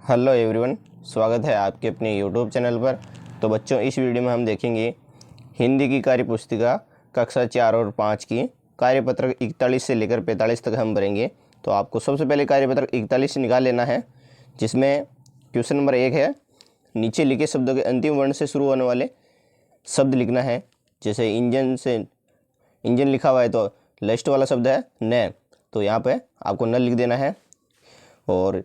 Hello everyone, स्वागत है आपके अपने यूट्यूब चैनल पर। तो बच्चों, इस वीडियो में हम देखेंगे हिंदी की कार्य पुस्तिका कक्षा 4 और 5 की कार्यपत्रक 41 से लेकर 45 तक हम भरेंगे। तो आपको सबसे पहले कार्यपत्रक 41 निकाल लेना है, जिसमें क्वेश्चन नंबर 1 है, नीचे लिखे शब्दों के अंतिम वर्ण से शुरू होने वाले शब्द लिखना है। जैसे इंजन लिखा हुआ है तो लास्ट वाला शब्द है न, तो यहाँ पे आपको न लिख देना है। और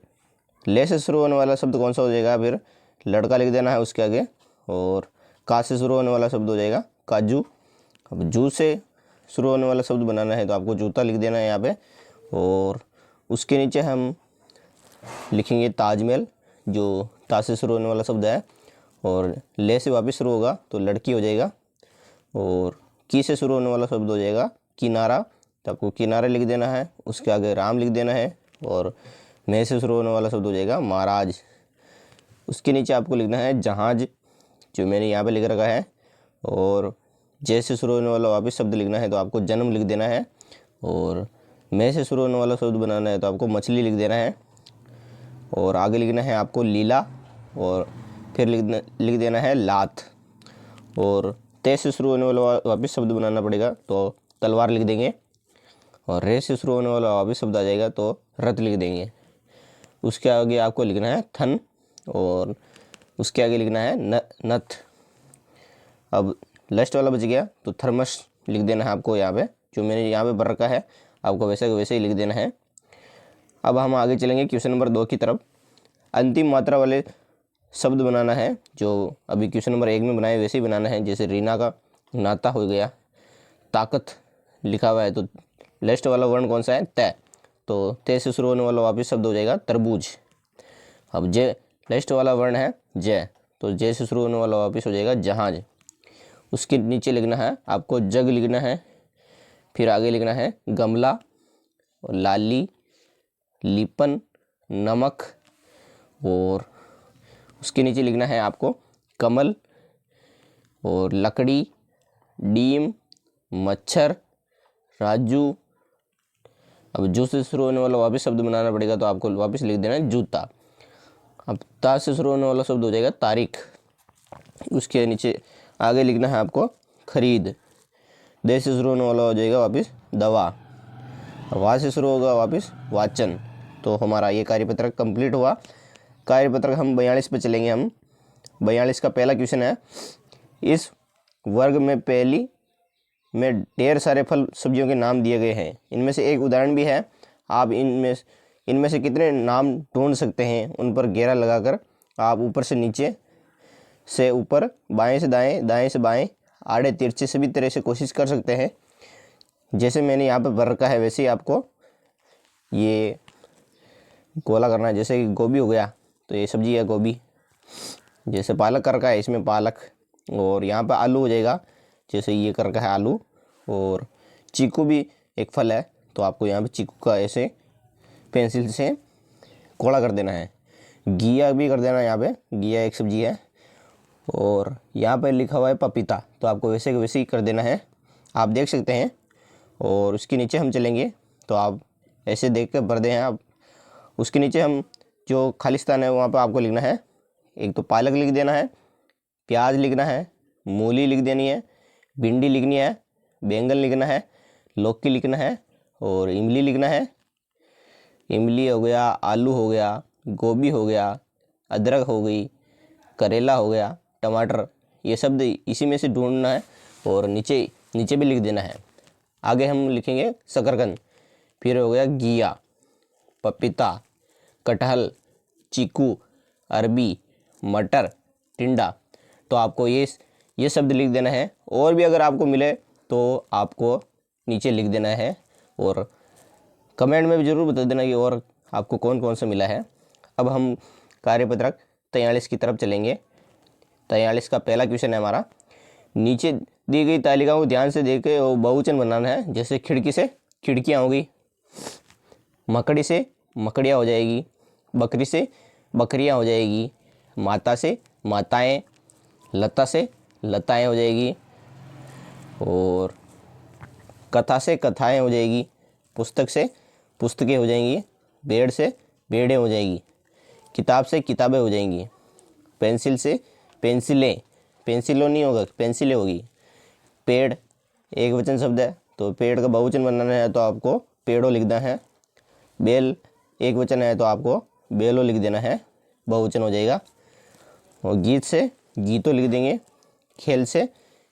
ले से शुरू होने वाला शब्द कौन सा हो जाएगा, फिर लड़का लिख देना है उसके आगे। और का से शुरू होने वाला शब्द हो जाएगा काजू। अब जू से शुरू होने वाला शब्द बनाना है तो आपको जूता लिख देना है यहाँ पे। और उसके नीचे हम लिखेंगे ताजमहल, जो ता से शुरू होने वाला शब्द है। और ले से वापस शुरू होगा तो लड़की हो जाएगा। और की से शुरू होने वाला शब्द हो जाएगा किनारा, तो आपको किनारा लिख देना है। उसके आगे राम लिख देना है। और मैं से शुरू होने वाला शब्द हो जाएगा महाराज। उसके नीचे आपको लिखना है जहाज, जो मैंने यहाँ पे लिख रखा है। और जय से शुरू होने वाला वापस शब्द लिखना है तो आपको जन्म लिख देना है। और मैं से शुरू होने वाला शब्द बनाना है तो आपको मछली लिख देना है। और आगे लिखना है आपको लीला, और फिर लिख देना है लात। और ते से शुरू होने वाला वापस शब्द बनाना पड़ेगा तो तलवार लिख देंगे। और रे से शुरू होने वाला वापस शब्द आ जाएगा तो रथ लिख देंगे। उसके आगे आपको लिखना है थन, और उसके आगे लिखना है नथ। अब लास्ट वाला बच गया तो थर्मस लिख देना है आपको यहाँ पे, जो मैंने यहाँ पे भर रखा है आपको वैसे वैसे ही लिख देना है। अब हम आगे चलेंगे क्वेश्चन नंबर 2 की तरफ। अंतिम मात्रा वाले शब्द बनाना है, जो अभी क्वेश्चन नंबर 1 में बनाए वैसे ही बनाना है। जैसे रीना का नाता हो गया, ताकत लिखा हुआ है तो लास्ट वाला वर्ण कौन सा है, तय, तो तय से शुरू होने वाला वापस शब्द हो जाएगा तरबूज। अब जय लास्ट वाला वर्ण है जय, तो जय से शुरू होने वाला वापस हो जाएगा जहाज। उसके नीचे लिखना है आपको जग लिखना है। फिर आगे लिखना है गमला, और लाली, लीपन, नमक। और उसके नीचे लिखना है आपको कमल, और लकड़ी, डीम, मच्छर, राजू। अब जू से शुरू होने वाला वापस शब्द बनाना पड़ेगा तो आपको वापस लिख देना है जूता। अब ता से शुरू होने वाला शब्द हो जाएगा तारीख। उसके नीचे आगे लिखना है आपको खरीद। दे से शुरू होने वाला हो जाएगा वापस दवा। वा से शुरू होगा वापस वाचन। तो हमारा ये कार्यपत्रक कंप्लीट हुआ। कार्यपत्रक हम 42 पे चलेंगे। हम 42 का पहला क्वेश्चन है, इस वर्ग में पहली में ढेर सारे फल सब्जियों के नाम दिए गए हैं, इनमें से एक उदाहरण भी है। आप इनमें से कितने नाम ढूंढ सकते हैं, उन पर घेरा लगाकर आप ऊपर से नीचे से ऊपर, बाएं से दाएं, दाएं से बाएं, आड़े तिरछे सभी तरह से कोशिश कर सकते हैं। जैसे मैंने यहाँ पे भर रखा है वैसे ही आपको ये गोला करना है। जैसे कि गोभी हो गया तो ये सब्जी है गोभी। जैसे पालक कर रखा है इसमें पालक। और यहाँ पे आलू हो जाएगा, जैसे ये कर रखा है आलू। और चीकू भी एक फल है तो आपको यहाँ पे चीकू का ऐसे पेंसिल से कोड़ा कर देना है। घिया भी कर देना है, यहाँ पे घिया एक सब्जी है। और यहाँ पे लिखा हुआ है पपीता, तो आपको वैसे वैसे ही कर देना है, आप देख सकते हैं। और उसके नीचे हम चलेंगे तो आप ऐसे देख कर भर दें हैं आप। उसके नीचे हम जो खालिस्तान है वहाँ पर आपको लिखना है, एक तो पालक लिख देना है, प्याज लिखना है, मूली लिख देनी है, भिंडी लिखनी है, बैंगन लिखना है, लौकी लिखना है, और इमली लिखना है। इमली हो गया, आलू हो गया, गोभी हो गया, अदरक हो गई, करेला हो गया, टमाटर, ये शब्द इसी में से ढूंढना है। और नीचे नीचे भी लिख देना है। आगे हम लिखेंगे शकरकंद, फिर हो गया घिया, पपीता, कटहल, चीकू, अरबी, मटर, टिंडा। तो आपको ये शब्द लिख देना है। और भी अगर आपको मिले तो आपको नीचे लिख देना है, और कमेंट में भी ज़रूर बता देना कि और आपको कौन कौन सा मिला है। अब हम कार्यपत्रक 43 की तरफ चलेंगे। 43 का पहला क्वेश्चन है हमारा, नीचे दी गई तालिका को ध्यान से देख के वो बहुवचन बनाना है। जैसे खिड़की से खिड़कियाँ होगी, मकड़ी से मकड़ियाँ हो जाएगी, बकरी से बकरियाँ हो जाएगी, माता से माताएँ, लता से लताएँ हो जाएगी, और कथा से कथाएँ हो जाएगी, पुस्तक से पुस्तकें हो जाएंगी, भेड़ से भेड़ें हो जाएगी। किताब से किताबें हो जाएंगी। पेंसिल से पेंसिलें, पेंसिलों नहीं होगा, पेंसिलें होगी। पेड़ एक वचन शब्द है, तो पेड़ का बहुवचन बनाना है तो आपको पेड़ों लिखना है। बेल एक वचन है तो आपको बेलों लिख देना है, बहुवचन हो जाएगा। और गीत से गीतों लिख देंगे, खेल से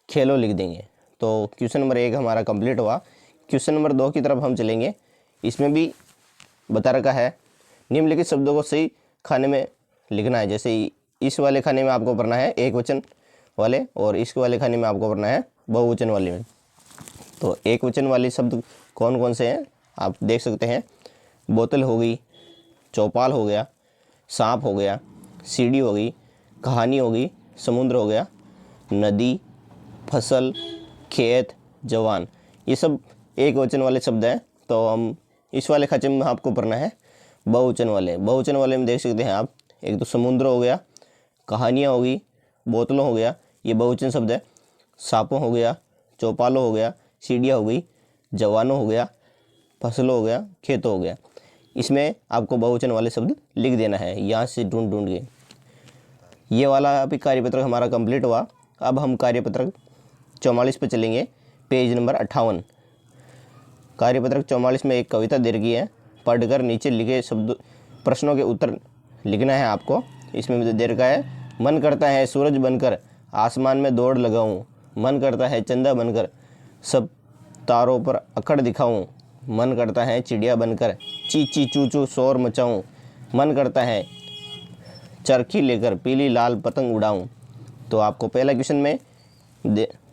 खेलों लिख देंगे। तो क्वेश्चन नंबर 1 हमारा कंप्लीट हुआ। क्वेश्चन नंबर 2 की तरफ हम चलेंगे। इसमें भी बता रखा है निम्नलिखित शब्दों को सही खाने में लिखना है। जैसे इस वाले खाने में आपको पढ़ना है एक वचन वाले, और इसके वाले खाने में आपको पढ़ना है बहुवचन वाले में। तो एक वचन वाले शब्द कौन कौन से हैं आप देख सकते हैं। बोतल हो गई, चौपाल हो गया, सांप हो गया, सीढ़ी हो गई, कहानी हो गई, समुद्र हो गया, नदी, फसल, खेत, जवान, ये सब एक वचन वाले शब्द हैं। तो हम इस वाले खाते में आपको पढ़ना है बहुवचन वाले। बहुवचन वाले में देख सकते हैं आप, एक तो समुद्र हो गया, कहानियाँ हो गई, बोतलों हो गया, ये बहुवचन शब्द है। सांपों हो गया, चौपालों हो गया, सीढ़ियाँ हो गई, जवानों हो गया, फसलों हो गया, खेतों हो गया। इसमें आपको बहुवचन वाले शब्द लिख देना है यहाँ से ढूंढ ढूंढ के। ये वाला अभी कार्यपत्रक हमारा कंप्लीट हुआ। अब हम कार्यपत्रक 44 पे चलेंगे, पेज नंबर 58। कार्यपत्रक 44 में एक कविता दे रखी है, पढ़कर नीचे लिखे शब्द प्रश्नों के उत्तर लिखना है आपको। इसमें दे रखा है, मन करता है सूरज बनकर आसमान में दौड़ लगाऊं, मन करता है चंदा बनकर सब तारों पर अकड़ दिखाऊं, मन करता है चिड़िया बनकर ची ची चू चू शोर मचाऊं, मन करता है चरखी लेकर पीली लाल पतंग उड़ाऊं। तो आपको पहला क्वेश्चन में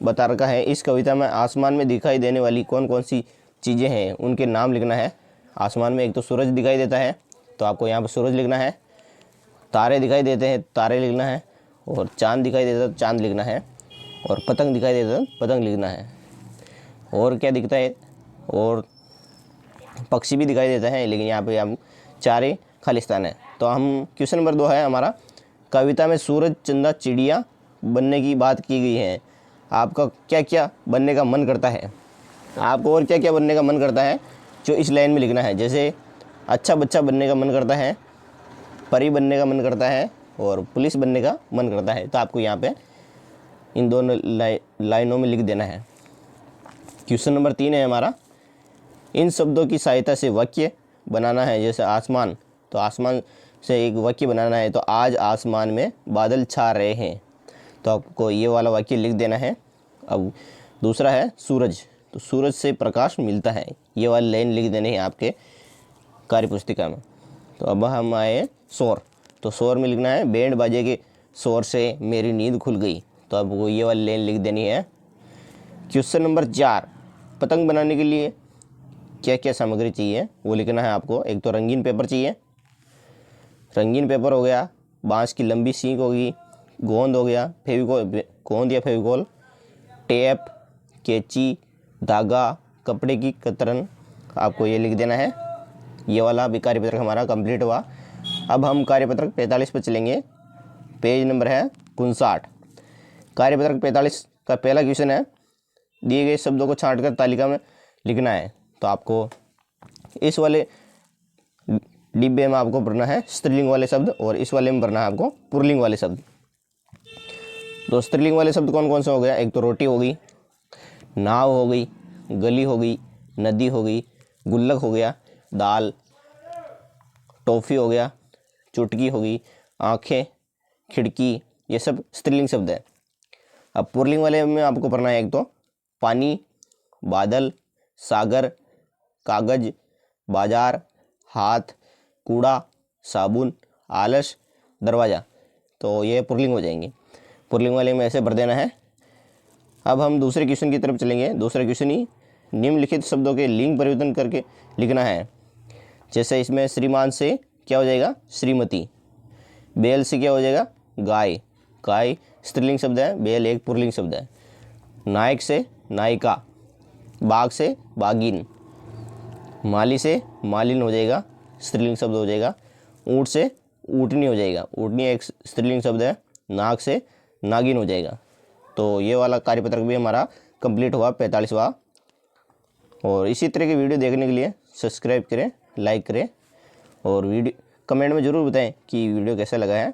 बता रखा है, इस कविता में आसमान में दिखाई देने वाली कौन कौन सी चीज़ें हैं उनके नाम लिखना है। आसमान में एक तो सूरज दिखाई देता है, तो आपको यहाँ पर सूरज लिखना है। तारे दिखाई देते हैं, तारे लिखना है। और चांद दिखाई देता है तो चांद लिखना है। और पतंग दिखाई देता है तो पतंग लिखना है। और क्या दिखता है, और पक्षी भी दिखाई देता है, लेकिन यहाँ पे हम 4 ही खालिस्तान है। तो हम क्वेश्चन नंबर 2 है हमारा, कविता में सूरज चंदा चिड़िया बनने की बात की गई है, आपका क्या क्या बनने का मन करता है। आपको और क्या क्या बनने का मन करता है जो इस लाइन में लिखना है। जैसे अच्छा बच्चा बनने का मन करता है, परी बनने का मन करता है, और पुलिस बनने का मन करता है। तो आपको यहाँ पे इन दोनों लाइनों में लिख देना है। क्वेश्चन नंबर 3 है हमारा, इन शब्दों की सहायता से वाक्य बनाना है। जैसे आसमान, तो आसमान से एक वाक्य बनाना है, तो आज आसमान में बादल छा रहे हैं, तो आपको ये वाला वाक्य लिख देना है। अब दूसरा है सूरज, तो सूरज से प्रकाश मिलता है, ये वाली लाइन लिख देनी है आपके कार्यपुस्तिका में। तो अब हम आए शोर, तो शोर में लिखना है, बैंड बाजे के शोर से मेरी नींद खुल गई, तो आपको ये वाली लाइन लिख देनी है। क्वेश्चन नंबर 4, पतंग बनाने के लिए क्या क्या सामग्री चाहिए वो लिखना है आपको। एक तो रंगीन पेपर चाहिए, रंगीन पेपर हो गया, बांस की लंबी सीख होगी, गोंद हो गया, फेविकोल, गोंद या फेविकोल, टेप, कैंची, धागा, कपड़े की कतरन, आपको ये लिख देना है। ये वाला भी कार्यपत्रक हमारा कंप्लीट हुआ। अब हम कार्यपत्रक 45 पर चलेंगे, पेज नंबर है 59। कार्यपत्रक 45 का पहला क्वेश्चन है, दिए गए शब्दों को छांटकर तालिका में लिखना है। तो आपको इस वाले डिब्बे में आपको पढ़ना है स्त्रीलिंग वाले शब्द, और इस वाले में पढ़ना है आपको पुल्लिंग वाले शब्द। तो स्त्रीलिंग वाले शब्द कौन कौन से हो गया, एक तो रोटी हो गई, नाव हो गई, गली हो गई, नदी हो गई, गुल्लक हो गया, दाल, टॉफ़ी हो गया, चुटकी हो गई, आँखें, खिड़की, ये सब स्त्रीलिंग शब्द है। अब पुल्लिंग वाले में आपको पढ़ना है, एक तो पानी, बादल, सागर, कागज, बाजार, हाथ, कूड़ा, साबुन, आलस, दरवाज़ा। तो ये पुल्लिंग हो जाएंगे। पुल्लिंग वाले में ऐसे भर देना है। अब हम दूसरे क्वेश्चन की तरफ चलेंगे। दूसरा क्वेश्चन ही, निम्नलिखित शब्दों के लिंग परिवर्तन करके लिखना है। जैसे इसमें श्रीमान से क्या हो जाएगा, श्रीमती, बैल से क्या हो जाएगा, गाय, गाय स्त्रीलिंग शब्द है, बैल एक पुल्लिंग शब्द है। नायक से नायिका, बाघ से बागिन, माली से मालिन हो जाएगा, स्त्रीलिंग शब्द हो जाएगा। ऊँट से ऊँटनी हो जाएगा, ऊँटनी एक स्त्रीलिंग शब्द है। नाग से नागिन हो जाएगा। तो ये वाला कार्यपत्रक भी हमारा कंप्लीट हुआ 45वां। और इसी तरह की वीडियो देखने के लिए सब्सक्राइब करें, लाइक करें, और वीडियो कमेंट में ज़रूर बताएं कि वीडियो कैसा लगा है।